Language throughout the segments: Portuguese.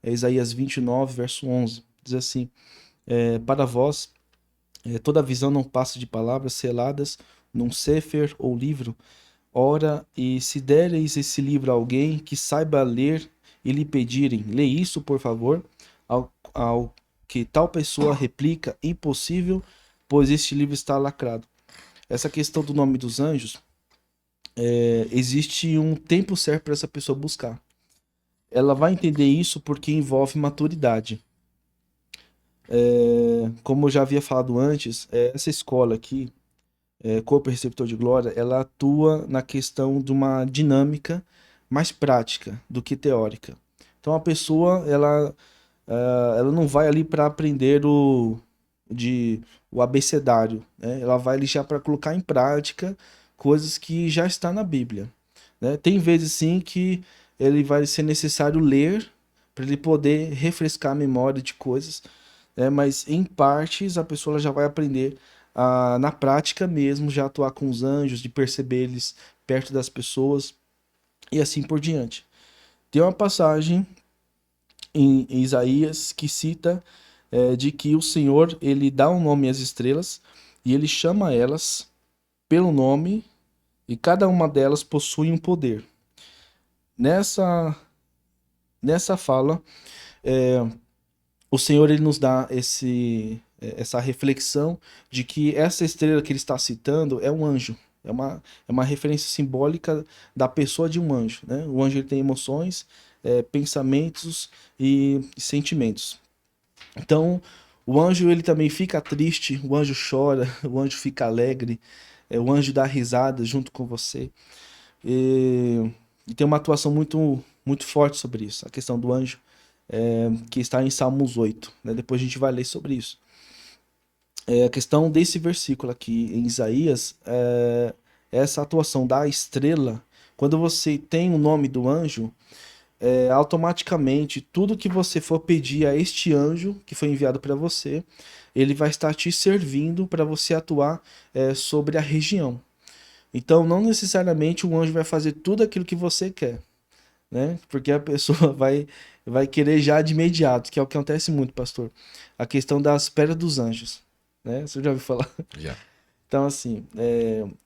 é Isaías 29, verso 11. Diz assim: para vós, toda visão não passa de palavras seladas num sefer ou livro. Ora, e se dereis esse livro a alguém que saiba ler e lhe pedirem, lê isso, por favor, ao que tal pessoa replica, impossível, pois este livro está lacrado. Essa questão do nome dos anjos, existe um tempo certo para essa pessoa buscar. Ela vai entender isso porque envolve maturidade. Como eu já havia falado antes, essa escola aqui, Corpo Receptor de Glória, ela atua na questão de uma dinâmica mais prática do que teórica. Então a pessoa, ela não vai ali para aprender o abecedário, né? Ela vai ali já para colocar em prática coisas que já está na Bíblia, né? Tem vezes sim que ele vai ser necessário ler para ele poder refrescar a memória de coisas, né? Mas em partes a pessoa já vai aprender na prática mesmo, já atuar com os anjos, de perceber eles perto das pessoas e assim por diante. Tem uma passagem em Isaías que cita de que o Senhor ele dá um nome às estrelas e ele chama elas pelo nome e cada uma delas possui um poder. Nessa, nessa fala, é, o Senhor ele nos dá essa reflexão de que essa estrela que ele está citando é um anjo. É uma referência simbólica da pessoa de um anjo, né? O anjo ele tem emoções, pensamentos e sentimentos. Então, o anjo ele também fica triste, o anjo chora, o anjo fica alegre, o anjo dá risada junto com você. E, e tem uma atuação muito, muito forte sobre isso, a questão do anjo, que está em Salmos 8, né? Depois a gente vai ler sobre isso. A questão desse versículo aqui em Isaías, essa atuação da estrela, quando você tem o nome do anjo, automaticamente tudo que você for pedir a este anjo que foi enviado para você, ele vai estar te servindo para você atuar sobre a região. Então, não necessariamente o anjo vai fazer tudo aquilo que você quer, né? Porque a pessoa vai querer já de imediato, que é o que acontece muito, pastor. A questão das pedras dos anjos, né? Você já ouviu falar? Já. Então, assim,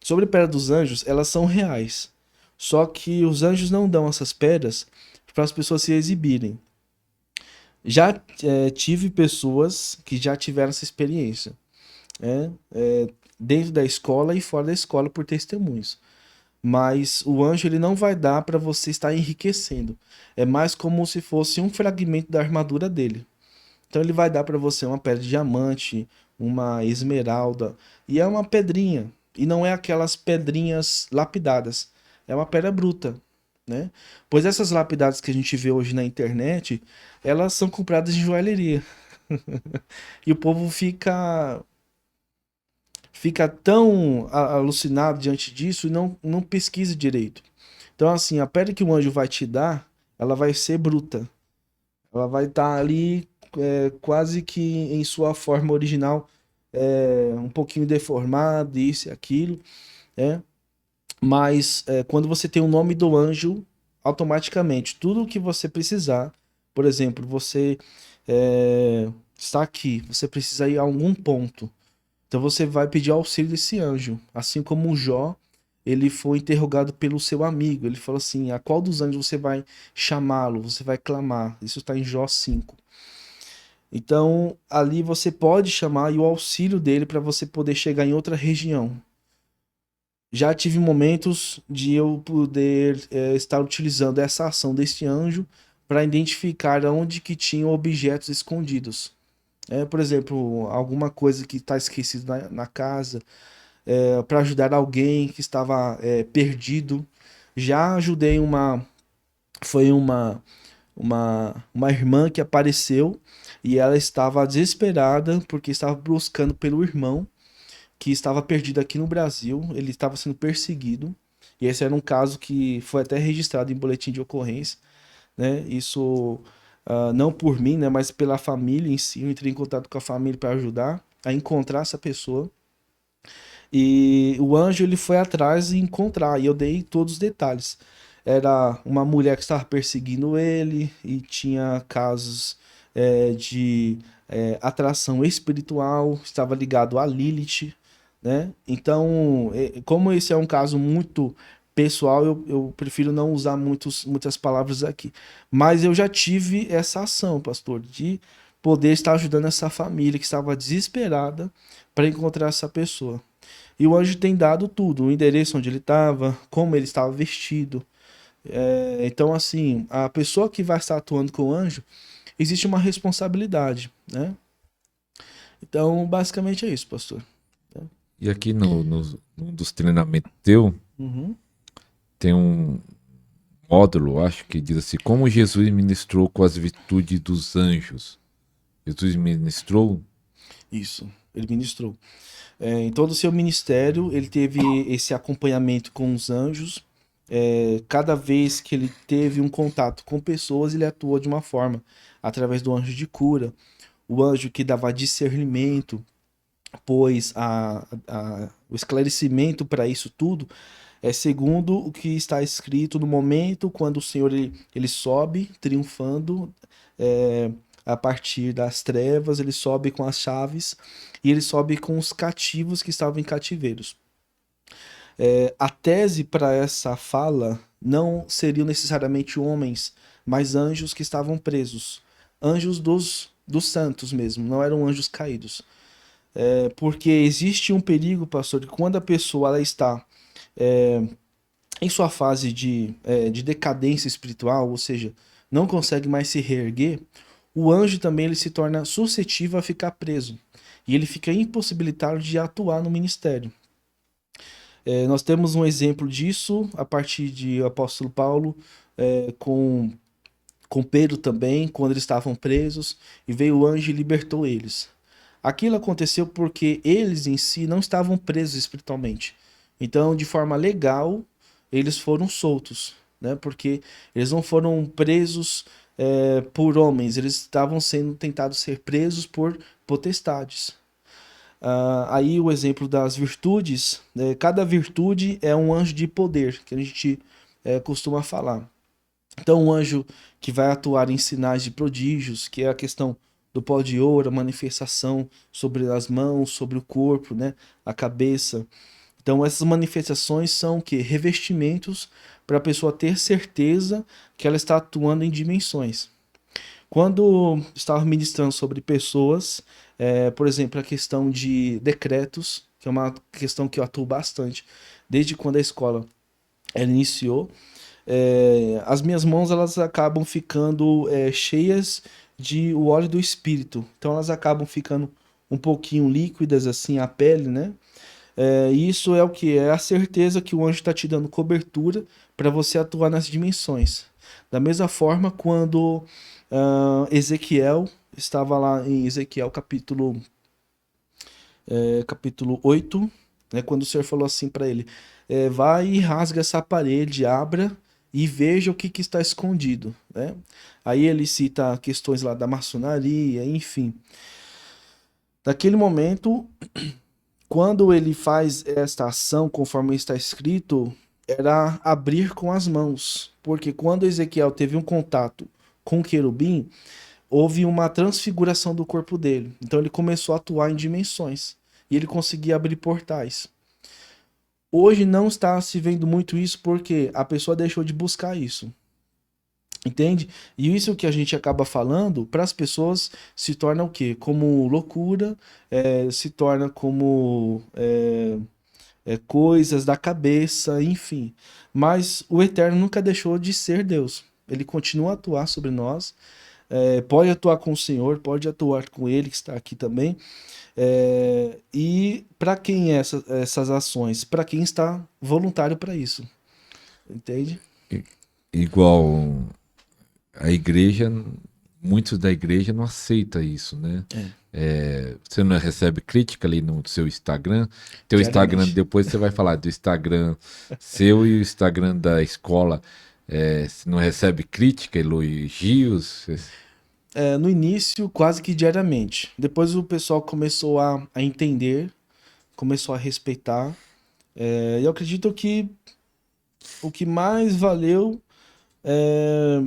sobre a pedra dos anjos, elas são reais. Só que os anjos não dão essas pedras para as pessoas se exibirem. Já tive pessoas que já tiveram essa experiência, né? Dentro da escola e fora da escola por testemunhos. Mas o anjo ele não vai dar para você estar enriquecendo. É mais como se fosse um fragmento da armadura dele. Então ele vai dar para você uma pedra de diamante, uma esmeralda, e é uma pedrinha, e não é aquelas pedrinhas lapidadas. É uma pedra bruta, né? Pois essas lapidadas que a gente vê hoje na internet, elas são compradas em joalheria. E o povo fica tão alucinado diante disso e não pesquisa direito. Então, assim, a pedra que o anjo vai te dar, ela vai ser bruta. Ela vai estar ali quase que em sua forma original, um pouquinho deformada, isso e aquilo, né? Mas quando você tem o nome do anjo, automaticamente, tudo o que você precisar, por exemplo, você está aqui, você precisa ir a algum ponto. Então você vai pedir auxílio desse anjo. Assim como o Jó, ele foi interrogado pelo seu amigo. Ele falou assim: a qual dos anjos você vai chamá-lo? Você vai clamar. Isso está em Jó 5. Então ali você pode chamar e o auxílio dele para você poder chegar em outra região. Já tive momentos de eu poder estar utilizando essa ação desse anjo para identificar onde que tinham objetos escondidos. Por exemplo, alguma coisa que está esquecida na casa, para ajudar alguém que estava perdido. Já ajudei foi uma irmã que apareceu e ela estava desesperada porque estava buscando pelo irmão que estava perdido aqui no Brasil, ele estava sendo perseguido. E esse era um caso que foi até registrado em boletim de ocorrência, né? Isso não por mim, né, mas pela família em si. Eu entrei em contato com a família para ajudar a encontrar essa pessoa. E o anjo ele foi atrás e encontrar, e eu dei todos os detalhes. era uma mulher que estava perseguindo ele e tinha casos de atração espiritual, estava ligado a Lilith, né? Então, como esse é um caso muito pessoal, eu prefiro não usar muitas palavras aqui. Mas eu já tive essa ação, pastor, de poder estar ajudando essa família que estava desesperada para encontrar essa pessoa. E o anjo tem dado tudo, o endereço onde ele estava, como ele estava vestido. Então, assim, a pessoa que vai estar atuando com o anjo, existe uma responsabilidade, né? Então, basicamente é isso, pastor. E aqui num dos treinamentos teu, Uhum. tem um módulo, acho que diz assim, como Jesus ministrou com as virtudes dos anjos. Jesus ministrou? Isso, ele ministrou. Em todo o seu ministério, ele teve esse acompanhamento com os anjos. Cada vez que ele teve um contato com pessoas, ele atuou de uma forma, através do anjo de cura, o anjo que dava discernimento, pois o esclarecimento para isso tudo é segundo o que está escrito no momento quando o Senhor ele sobe triunfando é, a partir das trevas, ele sobe com as chaves e ele sobe com os cativos que estavam em cativeiros. A tese para essa fala não seriam necessariamente homens, mas anjos que estavam presos. Anjos dos santos mesmo, não eram anjos caídos. Porque existe um perigo, pastor, que quando a pessoa ela está em sua fase de decadência espiritual, ou seja, não consegue mais se reerguer, o anjo também ele se torna suscetível a ficar preso. E ele fica impossibilitado de atuar no ministério. Nós temos um exemplo disso a partir de o apóstolo Paulo com Pedro também, quando eles estavam presos, e veio o anjo e libertou eles. Aquilo aconteceu porque eles em si não estavam presos espiritualmente. Então, de forma legal, eles foram soltos, né? Porque eles não foram presos por homens, eles estavam sendo tentados ser presos por potestades. Aí o exemplo das virtudes, né? Cada virtude é um anjo de poder, que a gente costuma falar. Então, um anjo que vai atuar em sinais de prodígios, que é a questão do pó de ouro, a manifestação sobre as mãos, sobre o corpo, né? A cabeça. Então, essas manifestações são o quê? Revestimentos para a pessoa ter certeza que ela está atuando em dimensões. Quando estava ministrando sobre pessoas, por exemplo, a questão de decretos, que é uma questão que eu atuo bastante, desde quando a escola ela iniciou, as minhas mãos elas acabam ficando cheias de o óleo do espírito. Então elas acabam ficando um pouquinho líquidas assim a pele, né? E isso é o que? É a certeza que o anjo está te dando cobertura para você atuar nas dimensões. Da mesma forma, quando Ezequiel estava lá em Ezequiel capítulo 8, né, quando o Senhor falou assim para ele: vai e rasga essa parede, abra e veja o que está escondido. Né? Aí ele cita questões lá da maçonaria, enfim. Naquele momento, quando ele faz esta ação, conforme está escrito, era abrir com as mãos. Porque quando Ezequiel teve um contato com o querubim, houve uma transfiguração do corpo dele. Então ele começou a atuar em dimensões. E ele conseguia abrir portais. Hoje não está se vendo muito isso porque a pessoa deixou de buscar isso. Entende? E isso que a gente acaba falando, para as pessoas se torna o quê? Como loucura, se torna como coisas da cabeça, enfim. Mas o Eterno nunca deixou de ser Deus. Ele continua a atuar sobre nós, pode atuar com o Senhor, pode atuar com Ele que está aqui também. E para quem é essas ações? Para quem está voluntário para isso, entende? I- Igual a igreja, muitos da igreja não aceita isso, né? É, Você não recebe crítica ali no seu Instagram. Teu Instagram, diariamente. depois você vai falar do Instagram seu e o Instagram da escola. Você não recebe crítica, elogios. No início, quase que diariamente. Depois o pessoal começou a entender, começou a respeitar. E eu acredito que o que mais valeu é,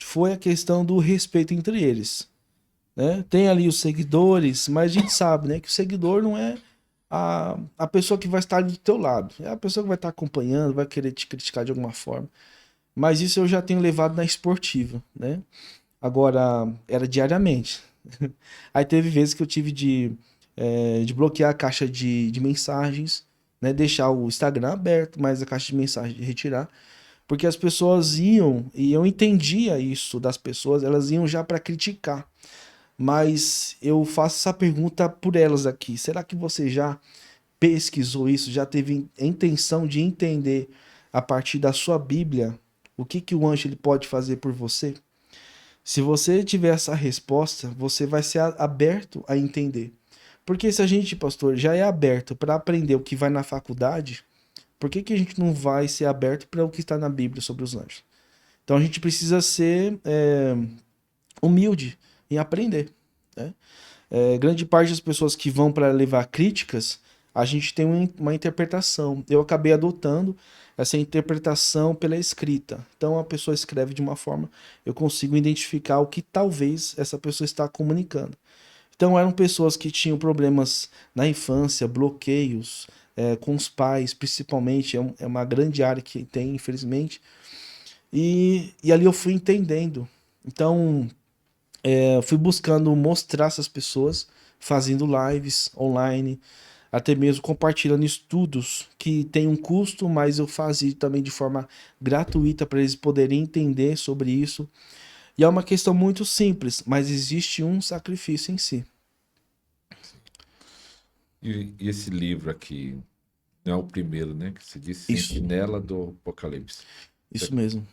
foi a questão do respeito entre eles, né? Tem ali os seguidores, mas a gente sabe, né, que o seguidor não é a pessoa que vai estar ali do teu lado. É a pessoa que vai estar acompanhando, vai querer te criticar de alguma forma. Mas isso eu já tenho levado na esportiva, né? Agora, era diariamente. Aí teve vezes que eu tive de bloquear a caixa de mensagens, né? Deixar o Instagram aberto, mas a caixa de mensagem de retirar. Porque as pessoas iam, e eu entendia isso das pessoas, elas iam já para criticar. Mas eu faço essa pergunta por elas aqui. Será que você já pesquisou isso? Já teve a intenção de entender a partir da sua Bíblia o que que o anjo ele pode fazer por você? Se você tiver essa resposta, você vai ser aberto a entender. Porque se a gente, pastor, já é aberto para aprender o que vai na faculdade, por que que a gente não vai ser aberto para o que está na Bíblia sobre os anjos? Então a gente precisa ser humilde em aprender, né? Grande parte das pessoas que vão para levar críticas, a gente tem uma interpretação. Eu acabei adotando essa interpretação pela escrita. Então a pessoa escreve de uma forma, eu consigo identificar o que talvez essa pessoa está comunicando. Então eram pessoas que tinham problemas na infância, bloqueios com os pais, principalmente, é uma grande área que tem, infelizmente. E ali eu fui entendendo. Então, eu fui buscando mostrar essas pessoas, fazendo lives online, até mesmo compartilhando estudos que tem um custo, mas eu fazia também de forma gratuita para eles poderem entender sobre isso. E é uma questão muito simples, mas existe um sacrifício em si. E esse livro aqui não é o primeiro, né? Que se diz Isso, Sentinela do Apocalipse. Você isso mesmo.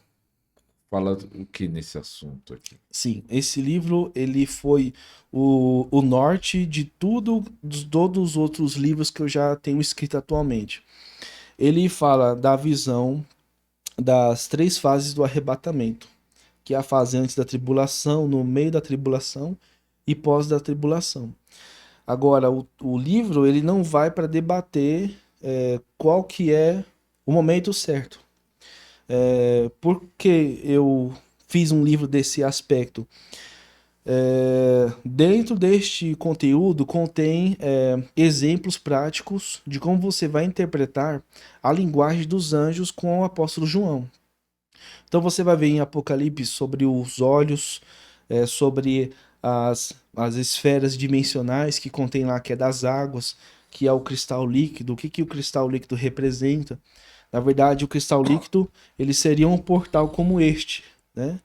fala o que nesse assunto aqui? Sim, esse livro ele foi o norte de tudo, de todos os outros livros que eu já tenho escrito atualmente. Ele fala da visão das três fases do arrebatamento, que é a fase antes da tribulação, no meio da tribulação e pós da tribulação. Agora, o livro ele não vai para debater qual que é o momento certo. Por que eu fiz um livro desse aspecto? Dentro deste conteúdo contém exemplos práticos de como você vai interpretar a linguagem dos anjos com o apóstolo João. Então você vai ver em Apocalipse sobre os olhos, sobre as esferas dimensionais que contém lá, que é das águas, que é o cristal líquido. O que, que o cristal líquido representa? Na verdade, o cristal líquido ele seria um portal como este, né?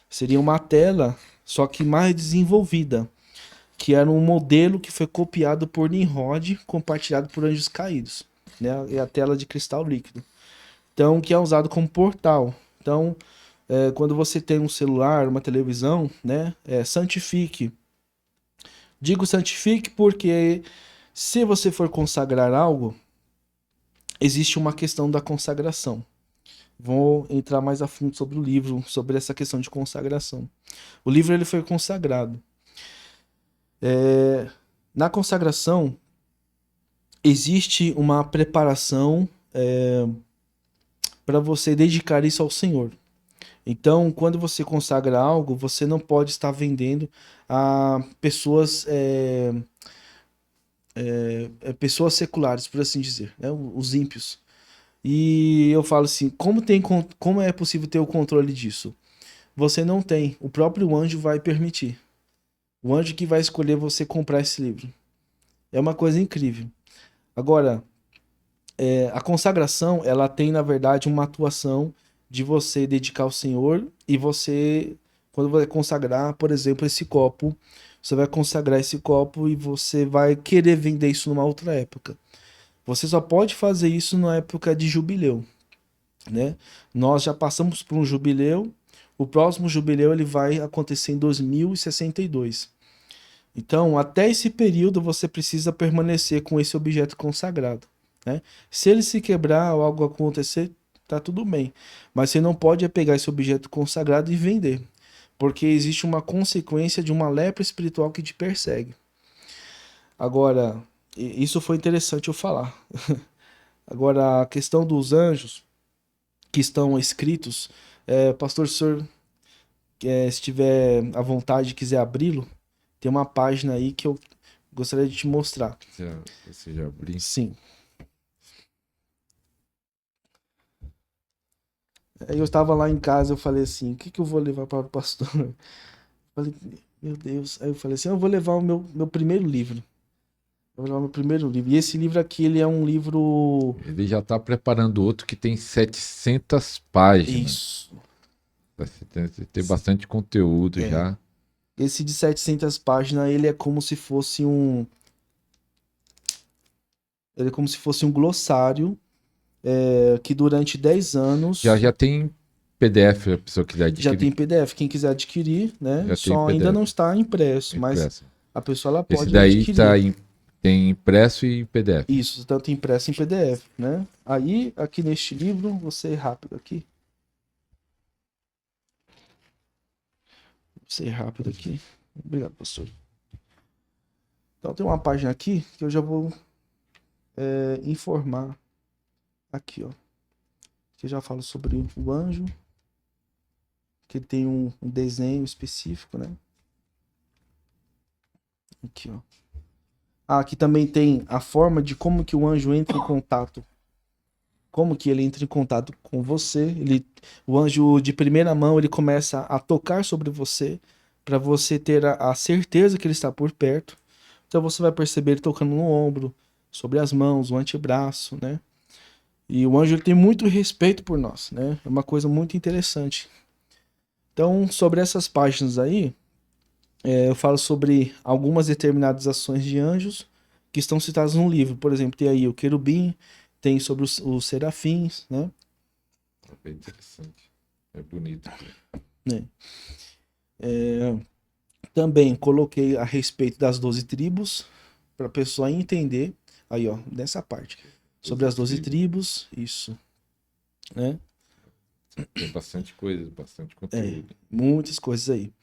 Seria uma tela, só que mais desenvolvida, que era um modelo que foi copiado por Nimrod, compartilhado por anjos caídos, né? É a tela de cristal líquido. Então, que é usado como portal. Então, quando você tem um celular, uma televisão, né? Santifique. Digo santifique porque se você for consagrar algo, existe uma questão da consagração. Vou entrar mais a fundo sobre o livro, sobre essa questão de consagração. O livro ele foi consagrado. Na consagração, existe uma preparação para você dedicar isso ao Senhor. Então, quando você consagra algo, você não pode estar vendendo a pessoas, pessoas seculares, por assim dizer, né? Os ímpios. E eu falo assim, como é possível ter o controle disso? Você não tem, o próprio anjo vai permitir. O anjo que vai escolher você comprar esse livro. É uma coisa incrível. Agora, a consagração, ela tem, na verdade, uma atuação de você dedicar ao Senhor e você, quando vai consagrar, por exemplo, esse copo, você vai consagrar esse copo e você vai querer vender isso numa outra época. Você só pode fazer isso na época de jubileu, né? Nós já passamos por um jubileu, o próximo jubileu ele vai acontecer em 2062. Então, até esse período você precisa permanecer com esse objeto consagrado, né? Se ele se quebrar ou algo acontecer, tá tudo bem. Mas você não pode pegar esse objeto consagrado e vender, porque existe uma consequência de uma lepra espiritual que te persegue. Agora, isso foi interessante eu falar. Agora, a questão dos anjos, que estão escritos. Pastor, se o senhor se tiver à vontade e quiser abri-lo, tem uma página aí que eu gostaria de te mostrar. Você já abriu? Sim. Aí eu estava lá em casa, eu falei assim, o que que eu vou levar para o pastor? Eu falei, meu Deus. Aí eu falei assim, eu vou levar o meu primeiro livro. Eu vou levar o meu primeiro livro. E esse livro aqui, ele é um livro... Ele já está preparando outro que tem 700 páginas. Isso. Tem bastante conteúdo É. já. Esse de 700 páginas, ele é como se fosse um... Ele é como se fosse um glossário que durante 10 anos Já tem PDF, a pessoa quiser já tem adquirir. PDF. Quem quiser adquirir, né? Já tem Só ainda não PDF está impresso, mas impresso. a pessoa ela Esse pode daí adquirir. tem impresso e PDF. Isso, tanto impresso em PDF, né? Aí, aqui neste livro, vou ser rápido aqui. Vou ser rápido aqui. Obrigado, pastor. Então tem uma página aqui que eu já vou informar aqui, ó. Que eu já falo sobre o anjo, que tem um desenho específico, né? Aqui, ó. Aqui também tem a forma de como que o anjo entra em contato. Como que ele entra em contato com você. O anjo de primeira mão, ele começa a tocar sobre você, para você ter a certeza que ele está por perto. Então você vai perceber ele tocando no ombro, sobre as mãos, o antebraço, né? E o anjo ele tem muito respeito por nós, né? É uma coisa muito interessante. Então, sobre essas páginas aí, eu falo sobre algumas determinadas ações de anjos que estão citadas no livro. Por exemplo, tem aí o querubim, tem sobre os serafins, né? É bem interessante. É bonito. Né? Também coloquei a respeito das 12 tribos, para a pessoa entender. Aí, ó, nessa parte. Sobre as 12 tribos, isso. Né? Tem bastante coisa, bastante conteúdo. Muitas coisas aí.